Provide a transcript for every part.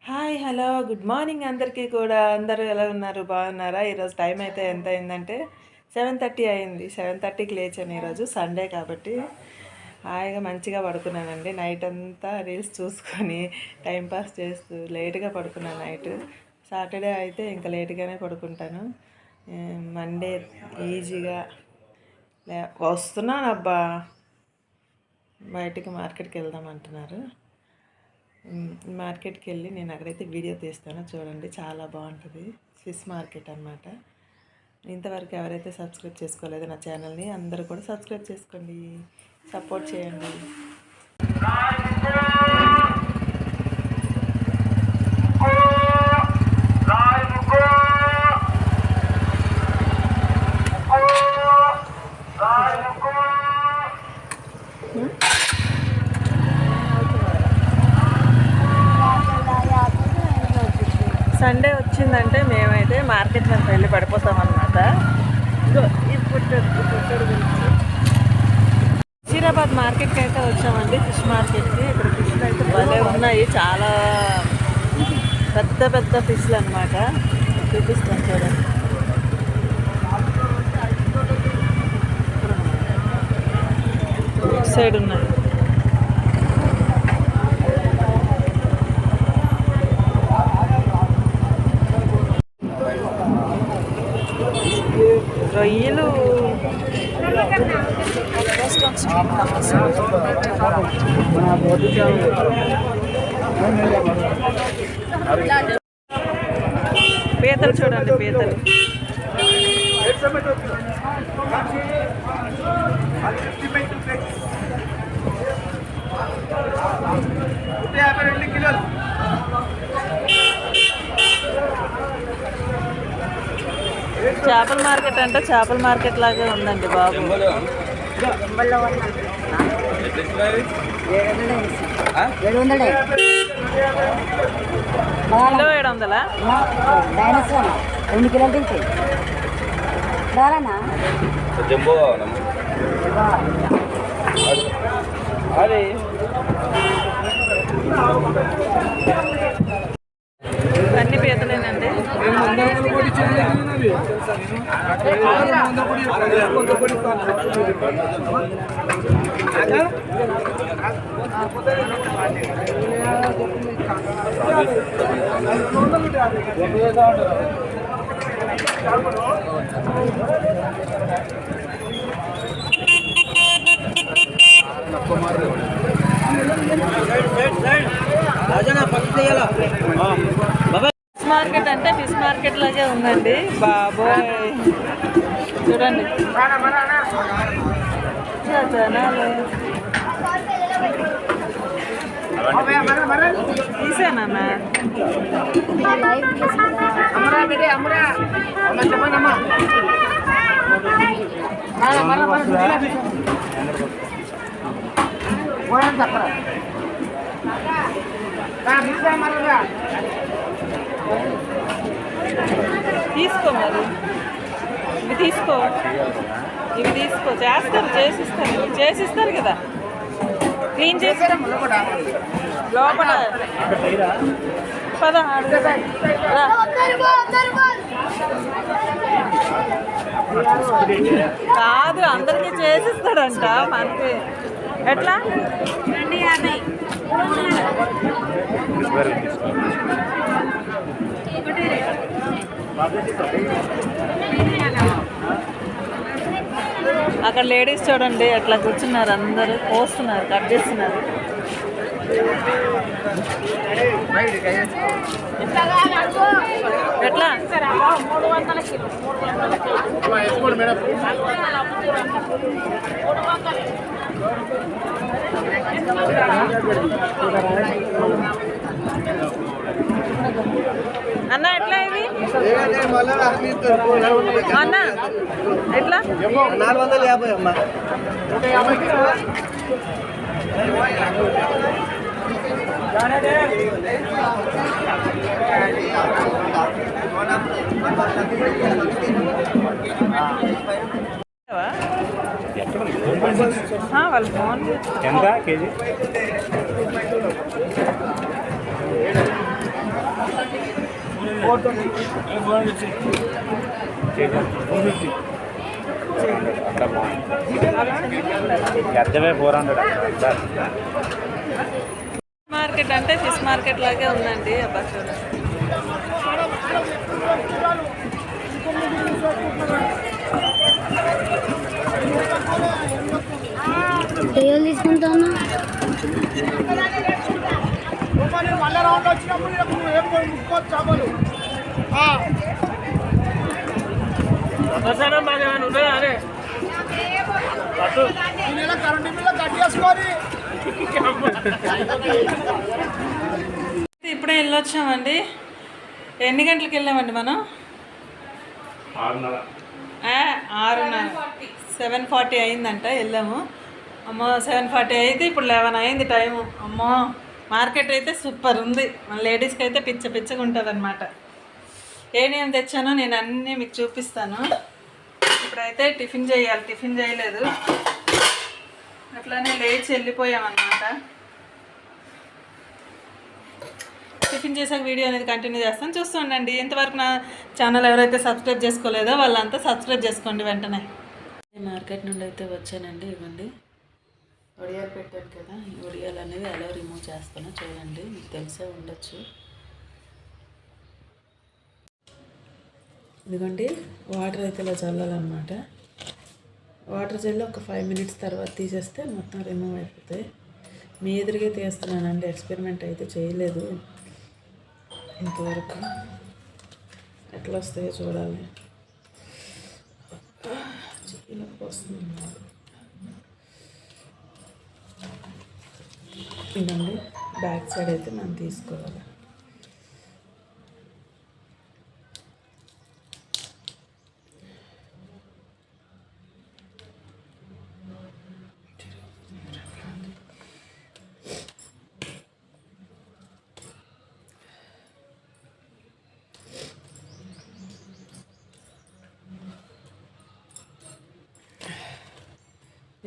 Hi hello good morning అందరికీ కూడా. అందరూ ఎలా ఉన్నారు, బాగున్నారా? ఈరోజు టైం అయితే ఎంత అయిందంటే 7:30 అయింది. 7:30కి లేచాను. ఈరోజు సండే కాబట్టి హాయిగా మంచిగా పడుకున్నానండి. నైట్ అంతా రీల్స్ చూసుకొని టైంపాస్ చేస్తూ లేట్గా పడుకున్నాను. నైట్ సాటర్డే అయితే ఇంకా లేట్గానే పడుకుంటాను. మండే ఈజీగా వస్తున్నాను అబ్బా, బయటికి మార్కెట్కి వెళ్దాం అంటున్నారు. మార్కెట్కి వెళ్ళి నేను అక్కడైతే వీడియో తీస్తాను, చూడండి. చాలా బాగుంటుంది. ఫిష్ మార్కెట్ అనమాట. ఇంతవరకు ఎవరైతే సబ్స్క్రైబ్ చేసుకోలేదో నా ఛానల్ని అందరూ కూడా సబ్స్క్రైబ్ చేసుకోండి, సపోర్ట్ చేయండి. సండే వచ్చిందంటే మేమైతే మార్కెట్లోకి వెళ్ళి పడిపోతామన్నమాట. ఈ పుట్టడు గురించి హైదరాబాద్ మార్కెట్కి అయితే వచ్చామండి, ఫిష్ మార్కెట్కి. ఇక్కడ ఫిష్లు అయితే భలే ఉన్నాయి, చాలా పెద్ద పెద్ద ఫిష్లు అనమాట. చూపిస్తాను చూడండి. సైడ్ ఉన్నాయి. రొయ్యలు పీతలు చూడండి, పీతలు. చేపల మార్కెట్ అంటే చేపల మార్కెట్ లాగే ఉందండి బాబు. కిలో 700. 2 కిలోలు తింటాయి. అన్ని పీతలేనండి. ఫిష్ మార్కెట్ అంటే ఫిష్ మార్కెట్ లాగే ఉందండి బాబోయ్. చూడండి జనాలు. తీసానన్నా తీసుకో, మరి ఇవి తీసుకో, ఇవి తీసుకో. చేసిస్తారు కదా, క్లీన్ చేసి లోపల 16 కాదు, అందరికీ చేసిస్తాడంట. మనకి ఎట్లా? అక్కడ లేడీస్ చూడండి ఎట్లా కూర్చున్నారు, అందరూ పోస్తున్నారు, కట్ చేస్తున్నారు. ఎట్లా? 300 కిలో. అన్న ఎట్లా ఇవి అన్న? ఎట్లా? 450 అమ్మా. వాళ్ళు ఫోన్ ఎంత కేజీ? మార్కెట్ అంటే ఫిష్ మార్కెట్ లాగే ఉందండి. అబ్బా చూడండి. తీసుకుంటాను ఇప్పుడే వెళ్ళొచ్చామండి. ఎన్ని గంటలకు వెళ్ళామండి మనం? 6:30 7:40 అయిందంట. వెళ్ళాము. అమ్మో 7:40 అయితే ఇప్పుడు 11 అయింది టైము. అమ్మో మార్కెట్ అయితే సూపర్ ఉంది. మన లేడీస్కి అయితే పిచ్చగా ఉంటుంది అనమాట. ఏమేమి తెచ్చానో నేను అన్నీ మీకు చూపిస్తాను. ఇప్పుడైతే టిఫిన్ చేయాలి. టిఫిన్ చేయలేదు, అట్లానే లేచి వెళ్ళిపోయామన్నమాట. టిఫిన్ చేసాక వీడియో అనేది కంటిన్యూ చేస్తాను, చూస్తూ ఉండండి. ఇంతవరకు నా ఛానల్ ఎవరైతే సబ్స్క్రైబ్ చేసుకోలేదో వాళ్ళంతా సబ్స్క్రైబ్ చేసుకోండి వెంటనే. మార్కెట్ నుండి అయితే వచ్చానండి. ఇవ్వండి వడియాలు పెట్టాను కదా, ఈ వడియాలు అనేది ఎలా రిమూవ్ చేస్తానో చూడండి. మీకు తెలిసే ఉండొచ్చు. ఇదిగోండి వాటర్ అయితే ఇలా చల్లాలన్నమాట. వాటర్ చల్లి ఒక 5 మినిట్స్ తర్వాత తీసేస్తే మొత్తం రిమూవ్ అయిపోతాయి. మీ ఎదురుగా తీస్తున్నానండి. ఎక్స్పెరిమెంట్ అయితే చేయలేదు ఇంతవరకు. ఎట్లా వస్తాయో చూడాలి. చిన్నప్పుడు వస్తుంది. ఇదండి బ్యాక్ సైడ్ అయితే మనం తీసుకోవాలి.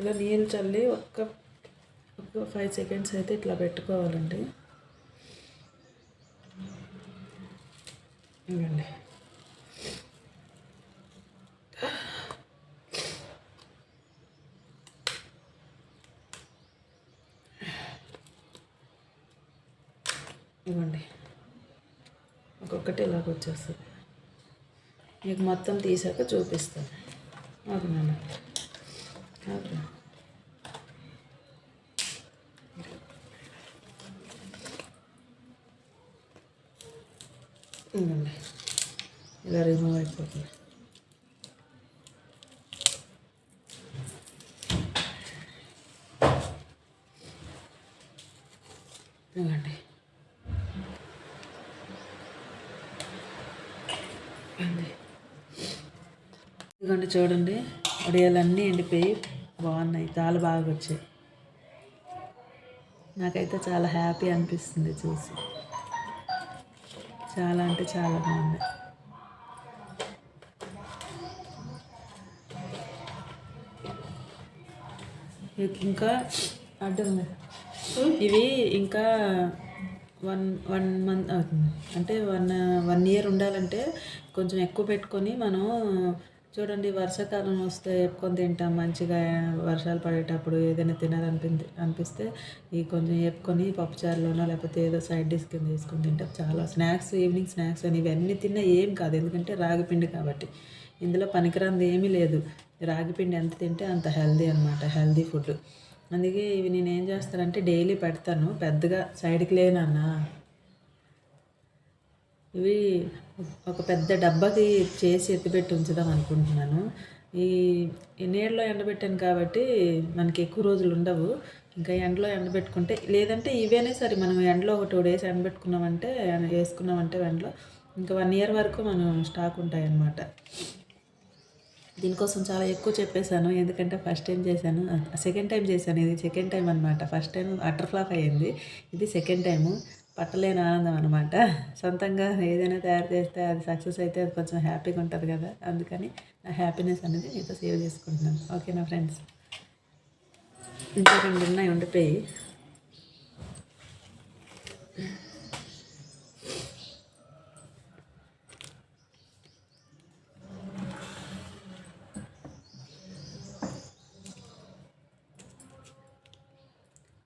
ఇలా నీళ్ళు చల్లి ఒక 5 సెకండ్స్ అయితే ఇట్లా పెట్టుకోవాలండి. ఇవ్వండి ఇవ్వండి ఒక్కొక్కటి ఇలాగ వచ్చేస్తుంది. మీకు మొత్తం తీసాక చూపిస్తాను. ఓకే నాన్న, ఓకే. ఇలా రిమూవ్ అయిపోతుంది. ఇవ్వండి ఇదిగోండి చూడండి, వడియాలన్నీ ఎండిపోయి బాగున్నాయి. చాలా బాగా వచ్చాయి. నాకైతే చాలా హ్యాపీ అనిపిస్తుంది చూసి. చాలా అంటే చాలా బాగుంది. ఇంకా అడ్డం ఇవి ఇంకా 1 మంత్ అవుతుంది. అంటే 1 ఇయర్ ఉండాలంటే కొంచెం ఎక్కువ పెట్టుకొని మనం చూడండి. వర్షాకాలం వస్తే వేపుకొని తింటాం మంచిగా. వర్షాలు పడేటప్పుడు ఏదైనా అనిపిస్తే ఈ కొంచెం వేపుకొని పప్పుచారులోనో లేకపోతే ఏదో సైడ్ డిష్ కింద వేసుకొని తింటాం. చాలా స్నాక్స్, ఈవినింగ్ స్నాక్స్ అని ఇవన్నీ తిన్నా ఏం కాదు. ఎందుకంటే రాగిపిండి కాబట్టి ఇందులో పనికిరాంది ఏమీ లేదు. రాగిపిండి ఎంత తింటే అంత హెల్దీ అనమాట, హెల్దీ ఫుడ్. అందుకే ఇవి నేను ఏం చేస్తానంటే డైలీ పెడతాను. పెద్దగా సైడ్కి లేనన్నా ఇవి ఒక పెద్ద డబ్బాకి చేసి ఎత్తిపెట్టి ఉంచుదాం అనుకుంటున్నాను. ఈ నీళ్ళలో ఎండబెట్టాను కాబట్టి మనకి ఎక్కువ రోజులు ఉండవు. ఇంకా ఎండలో ఎండబెట్టుకుంటే, లేదంటే ఇవేనే సరే మనం ఎండలో ఒక 2 డేస్ ఎండబెట్టుకున్నామంటే వేసుకున్నామంటే ఎండలో ఇంకా 1 ఇయర్ వరకు మనం స్టాక్ ఉంటాయి అన్నమాట. దీనికోసం చాలా ఎక్కువ చెప్పేశాను, ఎందుకంటే ఫస్ట్ టైం చేశాను, సెకండ్ టైం చేశాను. ఇది సెకండ్ టైం అనమాట. ఫస్ట్ టైం అటర్ ఫ్లాప్ అయ్యింది, ఇది సెకండ్ టైము. పట్టలేని ఆనందం అనమాట. సొంతంగా ఏదైనా తయారు చేస్తే అది సక్సెస్ అయితే అది కొంచెం హ్యాపీగా ఉంటుంది కదా. అందుకని నా హ్యాపీనెస్ అనేది మీతో సేవ్ చేసుకుంటున్నాను. ఓకేనా ఫ్రెండ్స్? ఇంకా 2 ఉన్నాయి ఉండిపోయి.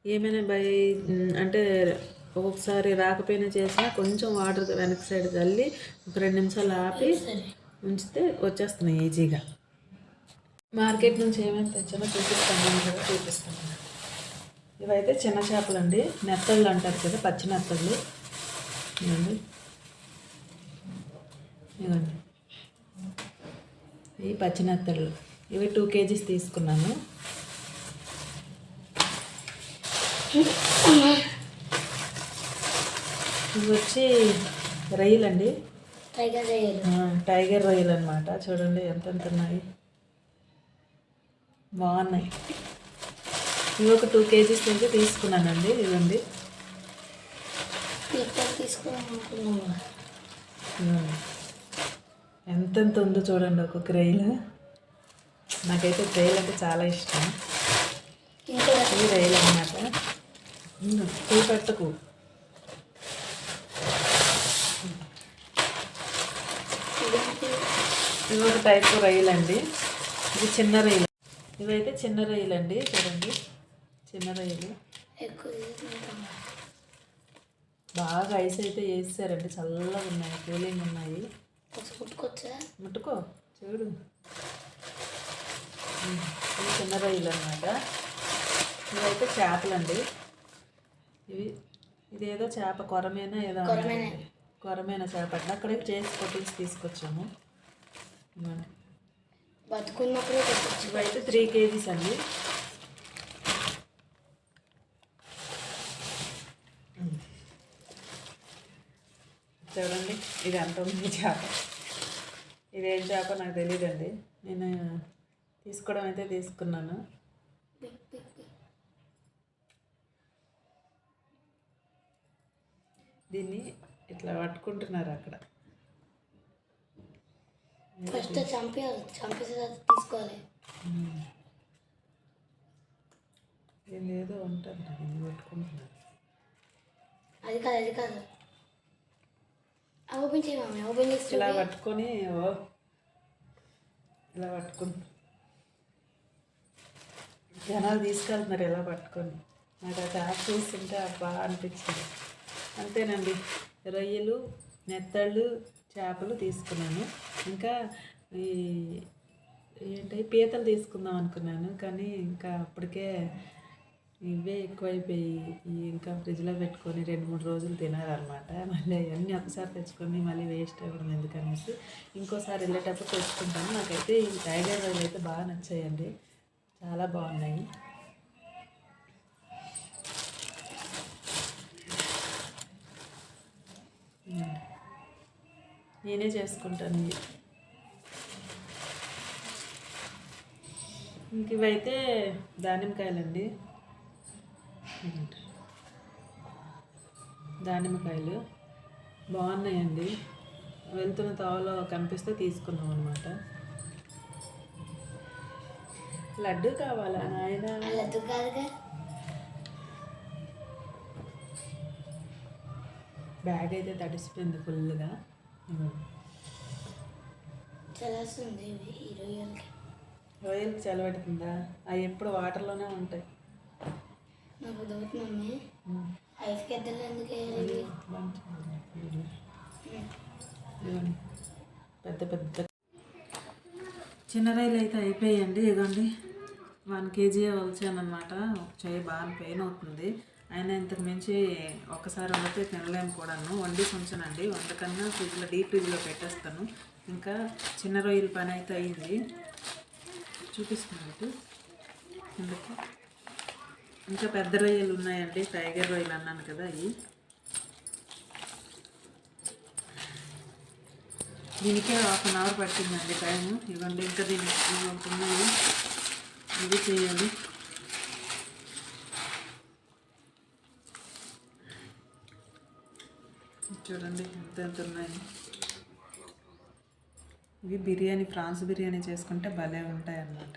ఏమైనా అంటే ఒక్కొక్కసారి రాకపోయినా చేసినా కొంచెం వాటర్ వెనక సైడ్ చల్లి ఒక 2 నిమిషాలు ఆపి ఉంచితే వచ్చేస్తున్నాయి ఈజీగా. మార్కెట్ నుంచి ఏమైనా తెచ్చానో చూపిస్తాను. ఇవైతే చిన్న చేపలండి, నెత్తళ్ళు అంటారు కదా, పచ్చి నెత్తళ్ళు. ఇవ్వండి, ఇవ్వండి, ఇవి పచ్చి నెత్తళ్ళు. ఇవి 2 kgs తీసుకున్నాను. ఇవి వచ్చి రొయ్యలండి, టైగర్ రొయ్యలు అనమాట. చూడండి ఎంత ఉన్నాయి, బాగున్నాయి. ఇవి ఒక 2 kgs నుంచి తీసుకున్నానండి. ఇవ్వండి, ఎంతెంత ఉందో చూడండి ఒక్కొక్క రొయ్యలు. నాకైతే రొయ్యలు అంటే చాలా ఇష్టం. ఈ రొయ్యలు అనమాట. పెట్టకు, ఇవి ఒక టైపు రొయ్యలండి. ఇది చిన్న రొయ్యలు. ఇవైతే చిన్న రొయ్యలండి, చూడండి చిన్న రొయ్యలు. బాగా ఐస్ అయితే వేసారండి, చల్లగా ఉన్నాయి, కూలింగ్ ఉన్నాయి. ముట్టుకో చూడు, ఇవి చిన్న రొయ్యలు అనమాట. ఇవైతే చేపలండి. ఇదేదో చేప కొరమేనా ఏదో కొరమైన చేప అండి. అక్కడికి చేసి కొట్టించి తీసుకొచ్చాము. బతుకున్నప్పుడే ఇవైతే 3 kgs అండి. చూడండి, ఇది ఎంత ఉంది చేప. ఇదేం చేప నాకు తెలియదండి. నేను తీసుకోవడం అయితే తీసుకున్నాను. దీన్ని ఇట్లా పట్టుకుంటున్నారు అక్కడ. ఫస్ట్ చంపేసి తీసుకోవాలి. దీన్ని ఏదో ఉంటుంది, దీన్ని పట్టుకుంటున్నారు. అది కాదు ఓపెన్ చేయమా, ఓపెన్ చేసి ఇలా పట్టుకొని ఇలా పట్టుకుంటు జనాలు తీసుకెళ్తున్నారు ఇలా పట్టుకొని. నాకు ఆ చేప చూస్తుంటే బాగా అనిపించింది. అంతేనండి, రొయ్యలు, నెత్తళ్ళు, చేపలు తీసుకున్నాను. ఇంకా పీతలు తీసుకుందాం అనుకున్నాను, కానీ ఇంకా అప్పటికే ఇవే ఎక్కువైపోయి ఇంకా ఫ్రిడ్జ్లో పెట్టుకొని 2-3 రోజులు తినాలన్నమాట. మళ్ళీ అవన్నీ ఒకసారి తెచ్చుకొని మళ్ళీ వేస్ట్ అవ్వడం ఎందుకనేసి ఇంకోసారి వెళ్ళేటప్పుడు తెచ్చుకుంటాను. నాకైతే ఈ టైగర్ రొయ్యలు అయితే బాగా నచ్చాయండి, చాలా బాగున్నాయి. నేనే చేసుకుంటాను ఇవి. ఇంక ఇవైతే దానిమ్మకాయలండి, దానిమ్మకాయలు బాగున్నాయండి. వెళ్తున్న తావలో కనిపిస్తే తీసుకున్నాం అనమాట. లడ్డు కావాలా నాయన? లడ్డు కాదుగా, బ్యాగ్ అయితే తడిసిపోయింది ఫుల్గా. చల్లాస్తుంది ఈ రొయ్యలకి చల్లబెడుతుందా? అవి ఎప్పుడు వాటర్లోనే ఉంటాయి. నాకు డౌట్ మమ్మీ, ఐస్ గడ్డలు ఎందుకు వేయాలి? పెద్ద పెద్ద చిన్న రొయ్యలు అయితే అయిపోయాయండి. ఇదిగోండి 1 kg వలిచానమాట. ఒక చెయ్యి బాగా పెయిన్ అవుతుంది. అయినా ఇంతకు మించి ఒకసారి వండితే తినలేము కూడాను. వండి ఉంచానండి, వండకన్నా ఫ్రిడ్జ్లో డీప్ ఫ్రిడ్జ్లో పెట్టేస్తాను. ఇంకా చిన్న రొయ్యల పని అయితే అయింది, చూపిస్తున్నాను ఇందుకు. ఇంకా పెద్ద రొయ్యలు ఉన్నాయండి, టైగర్ రొయ్యలు అన్నాను కదా, అవి. దీనికే 1/2 అవర్ పట్టిందండి టైము. ఇవ్వండి, ఇంకా దీనికి ఉన్నాయి, ఇది చేయాలి. చూడండి ఎంత ఉన్నాయి. ఇవి బిర్యానీ, ప్రాన్స్ బిర్యానీ చేసుకుంటే భలే ఉంటాయి అన్నమాట.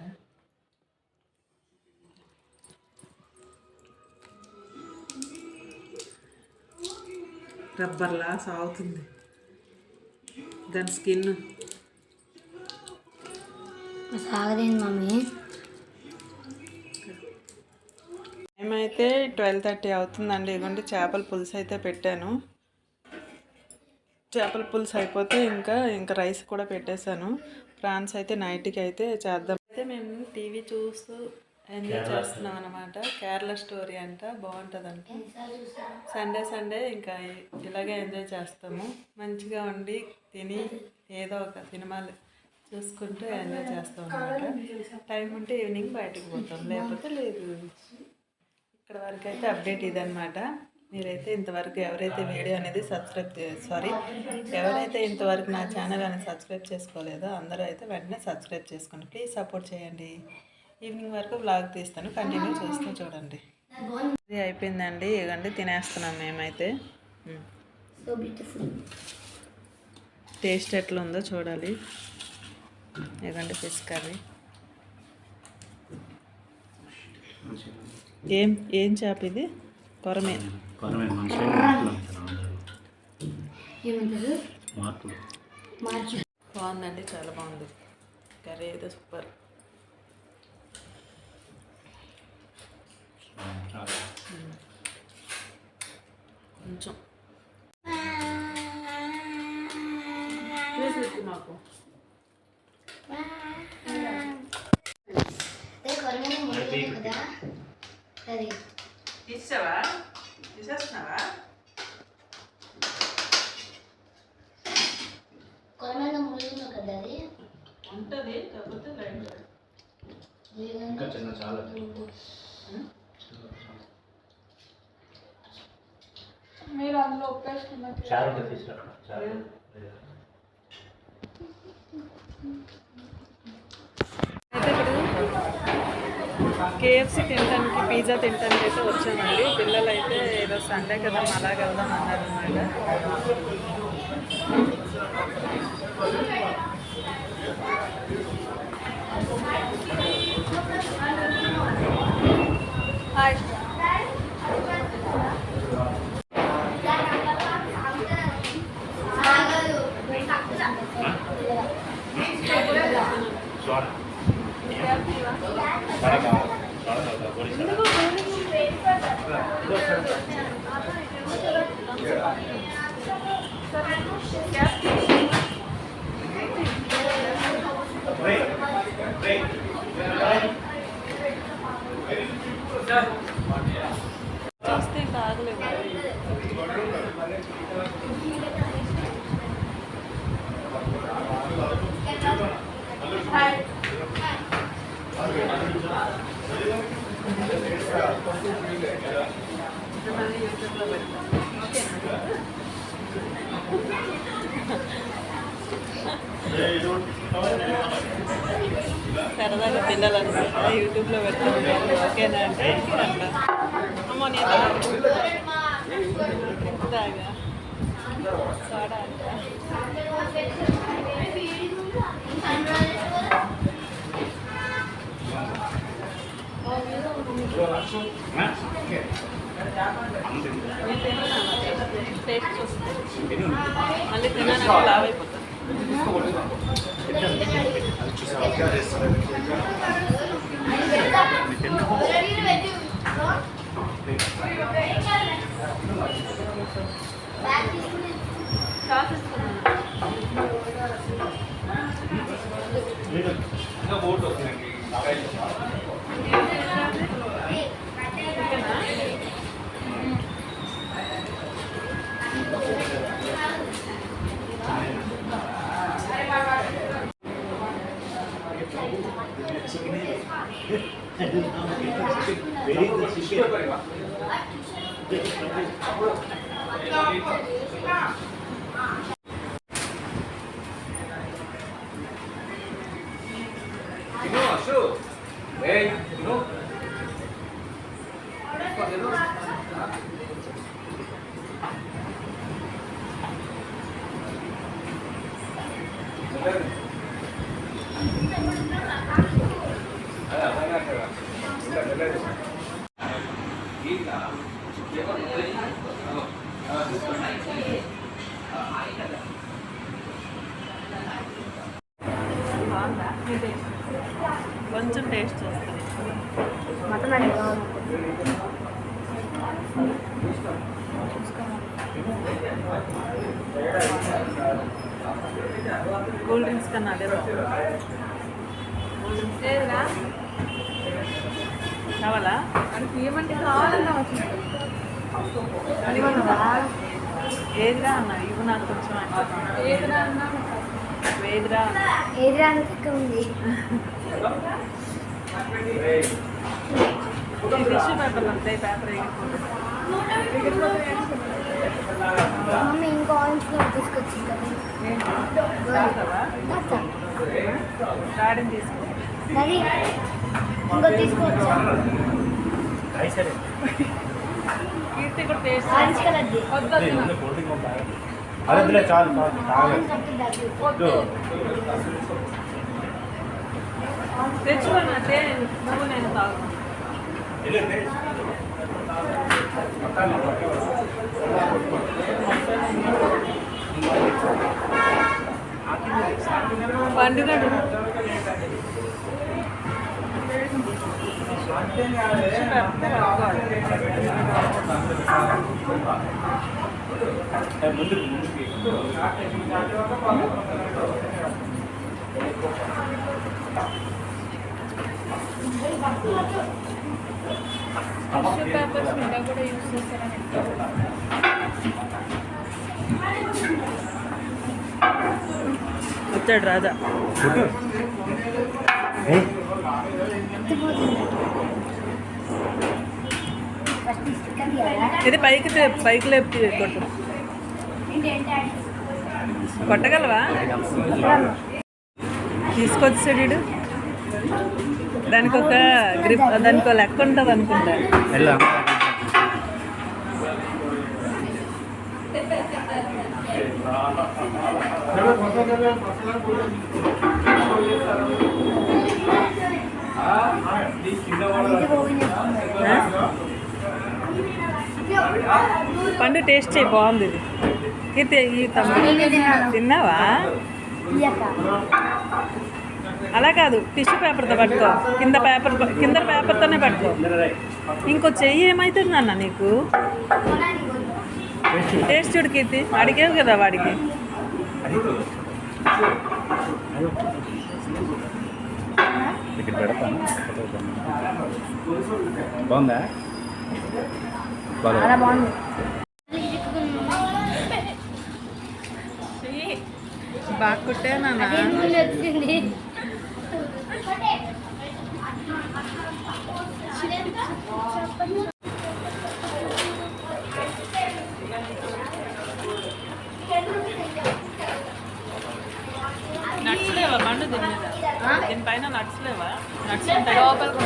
రబ్బర్లా సాగుతుంది దాని స్కిన్. సాగదేంది మమ్మీ. మేమైతే 12:30 అవుతుందండి. ఇదిగోండి చేపల పులుసు అయితే పెట్టాను. చేపల పులుసు అయిపోతే ఇంకా రైస్ కూడా పెట్టేశాను. ప్రాన్స్ అయితే నైట్కి అయితే చేద్దాం. అయితే మేము టీవీ చూస్తూ ఎంజాయ్ చేస్తున్నాం అనమాట. కేరళ స్టోరీ అంట, బాగుంటుందంట. సండే ఇంకా ఇలాగే ఎంజాయ్ చేస్తాము. మంచిగా వండి తిని ఏదో ఒక సినిమాలు చూసుకుంటూ ఎంజాయ్ చేస్తాం అనమాట. టైం ఉంటే ఈవినింగ్ బయటకు పోతాం, లేకపోతే లేదు. ఇక్కడ వరకు అయితే అప్డేట్ ఇదనమాట. మీరైతే ఇంతవరకు ఎవరైతే వీడియో అనేది ఎవరైతే ఇంతవరకు నా ఛానల్ అనేది సబ్స్క్రైబ్ చేసుకోలేదో అందరూ అయితే వెంటనే సబ్స్క్రైబ్ చేసుకోండి. ప్లీజ్ సపోర్ట్ చేయండి. ఈవినింగ్ వరకు వ్లాగ్ తీస్తాను, కంటిన్యూ చేస్తూ చూడండి. ఇది అయిపోయిందండి. ఇవ్వండి తినేస్తున్నాం మేమైతే. టేస్ట్ ఎట్లా ఉందో చూడాలి. ఇవ్వండి ఫిష్ కర్రీ. ఏం చేప ఇది? కొరమే. బాగుందండి, చాలా బాగుంది. కర్రీ అయితే సూపర్. కొంచెం మాకు తీసావా? తీసేస్తున్నావా? ఉంటుంది, కాకపోతే ఇంకా చిన్న చాలా మీరు అందులో ఒప్పేసుకున్నారు. అయితే ఇప్పుడు కేఎఫ్సీ తినడానికి, పిజ్జా తినడానికి అయితే వచ్చామండి. పిల్లలు అయితే ఈరోజు సండే కదా అలాగే వెళ్దాం అన్నారు అన్నమాట. హాయ్. చూస్తే ఇంకా ఆగలేము. యూట్యూబ్లో పెడతాం. సరదాగా పిల్లలు అనమాట యూట్యూబ్లో పెడతా ఉంటారు. ఓకేనా అంటే అంట. అమ్మో నేను తాగా సోడా అంట. టేస్ట్ చూస్తే మళ్ళీ తినాలంటే లావ్ అయిపోతుంది. కొంచెం టేస్ట్ చూస్తుంది. మటన్ కూల్ డ్రింక్స్ కన్నా అదే కావాలా ఏమంటే కావాలన్నా వచ్చింది ఏదిరా అన్న ఇవి నాకు కొంచెం ఏదిరా అన్నా వేదిరా ఏదిరా అంత ఉంది టిష్యూ పేపర్లు ఉంటాయి పేపర్ మమ్మీ ఇంకో ఆరెంజ్ ఫ్లేవర్ తీసుకొచ్చింది కదా గార్డెన్ తీసుకో మరి ఇంకో తీసుకోవచ్చా కీర్తి కూడా టేస్ట్ ఆరెంజ్ కలర్ది అదే చాలు ఆరెంజ్ కలర్ వద్దు తెచ్చుకున్నా నువ్వు నేను తాగు పండుగడు టిష్యూ పేపర్స్ మీద కూడా యూస్ చేస్తారని వచ్చాడు రాజా ఇది పైకి లేపి కొట్టు కొట్టగలవా తీసుకొచ్చాడు వీడు దానికి ఒక గ్రిప్ దానికి ఒక లెక్క ఉంటుంది అనుకుంటా పండు టేస్ట్ చేయి బాగుంది ఇది ఈ తమ్ముడు తిన్నావా అలా కాదు టిష్యూ పేపర్తో పట్టుకో కింద పేపర్తోనే పట్టుకో ఇంకో చెయ్యి ఏమవుతుంది అన్న నీకు టేస్ట్ చూడు కీర్తి అడిగేవు కదా వాడికి ఇక్కడ పెడతాను బాగుందా బాగుంది బాగా కుట్టే నాన్న వచ్చింది నట్స్ లేవా పండు దీనిపైన నట్స్ లేవా నట్స్ ఉంటాయి లోపలికి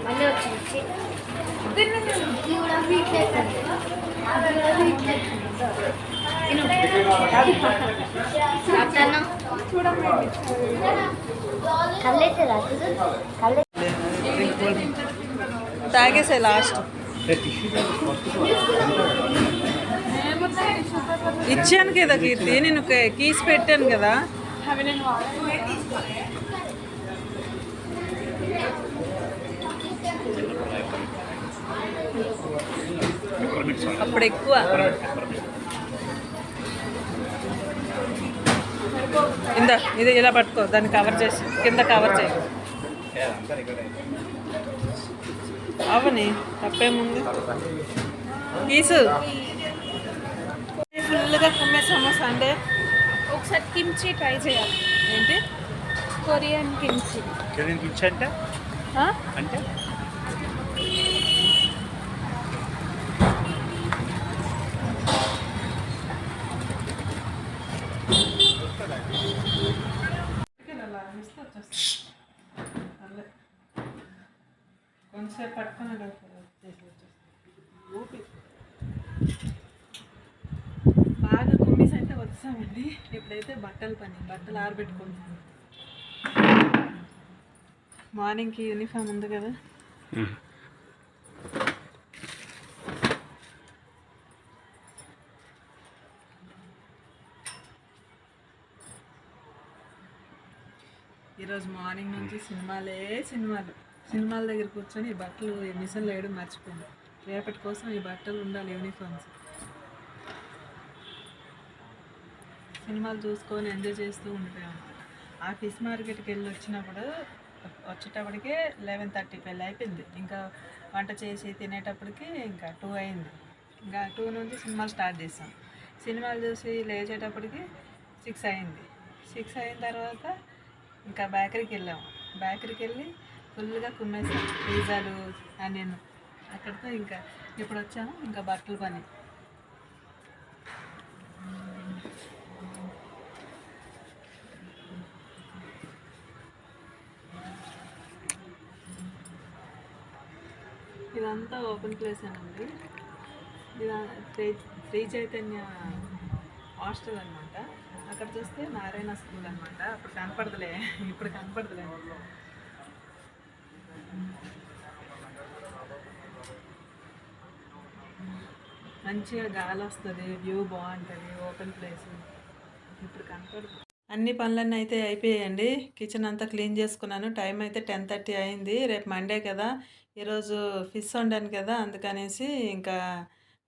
మళ్ళీ వచ్చింది ఇది కూడా వీట్ లేస్తుంది అది కూడా వీట్ లేస్తుంది కళ్ళైతే రాదు కళ్ళ తాగేసే లాస్ట్ ఇచ్చాను కదా కీర్తి నేను కీస్ పెట్టాను కదా అవి నేను అప్పుడు ఎక్కువ ఇందా ఇది ఇలా పట్టుకో దాన్ని కవర్ చేసి కింద కవర్ చేయి అవని తప్పేముంది కీసు ఫుల్గా కుమ్మేసాము సండే ఒకసారి కిమ్చి ట్రై చేయాలి ఏంటి కొరియన్ కిమ్చి ఇచ్చంటే ఆ? అంటే కొంచెంసేపు పట్టుకుని బాగా కుమ్మీస్ అయితే వచ్చామండి ఇప్పుడైతే బట్టలు ఆరబెట్టుకుంటున్నాం మార్నింగ్కి యూనిఫామ్ ఉంది కదా ఈరోజు మార్నింగ్ నుంచి సినిమాల దగ్గర కూర్చొని బట్టలు మిషన్లో వేయడం మర్చిపోయింది రేపటి కోసం ఈ బట్టలు ఉండాలి, యూనిఫామ్స్. సినిమాలు చూసుకొని ఎంజాయ్ చేస్తూ ఉండిపోయాం. ఆ ఫిష్ మార్కెట్కి వెళ్ళి వచ్చేటప్పటికే 11:30 పెళ్ళి అయిపోయింది. ఇంకా వంట చేసి తినేటప్పటికి ఇంకా 2 అయింది. ఇంకా 2 నుంచి సినిమాలు స్టార్ట్ చేసాం. సినిమాలు చూసి లేచేటప్పటికి 6 అయింది. 6 అయిన తర్వాత ఇంకా బేకరీకి వెళ్ళాము. బేకరీకి వెళ్ళి ఫుల్గా కుమ్మేసాం పిజ్జాలు నేను అక్కడితో. ఇంకా ఇప్పుడు వచ్చాము ఇంకా బట్టల పని. ఇదంతా ఓపెన్ ప్లేస్ అండి. ఇది శ్రీ చైతన్య హాస్టల్ అనమాట. అక్కడ చూస్తే నారాయణ స్కూల్ అనమాట. అప్పుడు కనపడదులే, ఇప్పుడు కనపడదులే. మంచిగా గాలి వస్తుంది, వ్యూ బాగుంటుంది, ఓపెన్ ప్లేస్. ఇప్పుడు కనపడదు. అన్ని పనులన్నీ అయితే అయిపోయాయండి. కిచెన్ అంతా క్లీన్ చేసుకున్నాను. టైం అయితే 10:30 అయింది. రేపు మండే కదా, ఈరోజు ఫిష్ వండాను కదా, అందుకనేసి ఇంకా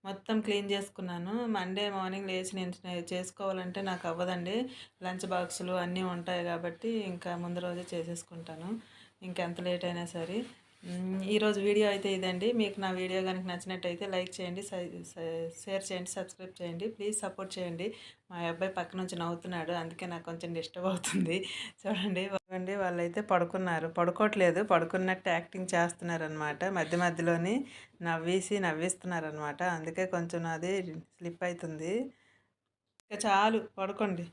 మొత్తం క్లీన్ చేసుకున్నాను. మండే మార్నింగ్ లేచి నేను చేసుకోవాలంటే నాకు అవ్వదండి. లంచ్ బాక్సులు అన్నీ ఉంటాయి కాబట్టి ఇంకా ముందు రోజే చేసేసుకుంటాను, ఇంకెంత లేట్ అయినా సరే. ఈరోజు వీడియో అయితే ఇదండి. మీకు నా వీడియో కనుక నచ్చినట్టయితే లైక్ చేయండి, షేర్ చేయండి, సబ్స్క్రైబ్ చేయండి. ప్లీజ్ సపోర్ట్ చేయండి. మా అబ్బాయి పక్క నుంచి నవ్వుతున్నాడు, అందుకే నాకు కొంచెం డిస్టర్బ్ అవుతుంది. చూడండి వాళ్ళైతే పడుకోవట్లేదు, పడుకున్నట్టు యాక్టింగ్ చేస్తున్నారనమాట. మధ్య మధ్యలోని నవ్విస్తున్నారనమాట. అందుకే కొంచెం నాది స్లిప్ అవుతుంది. ఇంకా చాలు, పడుకోండి.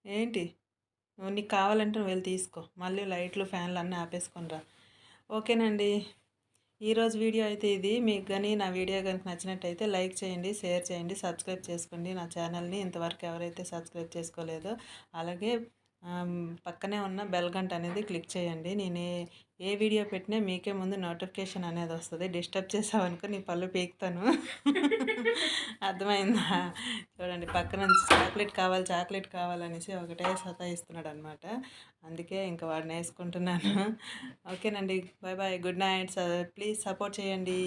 ఏంటి నీకు కావాలంటే నువ్వు వెళ్ళి తీసుకో, మళ్ళీ లైట్లు ఫ్యాన్లు అన్నీ ఆపేసుకొని రా. ఓకేనండి, ఈరోజు వీడియో అయితే ఇది. మీకు కానీ నా వీడియో కనుక నచ్చినట్టయితే లైక్ చేయండి, షేర్ చేయండి, సబ్స్క్రైబ్ చేసుకోండి నా ఛానల్ని. ఇంతవరకు ఎవరైతే సబ్స్క్రైబ్ చేసుకోలేదో అలాగే పక్కనే ఉన్న బెల్ గంట అనేది క్లిక్ చేయండి. నేను ఏ వీడియో పెట్టినా మీకే ముందు నోటిఫికేషన్ అనేది వస్తుంది. డిస్టర్బ్ చేసావనుకో నీ పళ్ళు పీకుతాను. అర్థమైందా? చూడండి, పక్క నుంచి చాక్లెట్ కావాలనేసి ఒకటే సతాయిస్తున్నాడు అనమాట. అందుకే ఇంకా వాడిని వేసుకుంటున్నాను. ఓకేనండి, bye bye, good night. Please support చేయండి.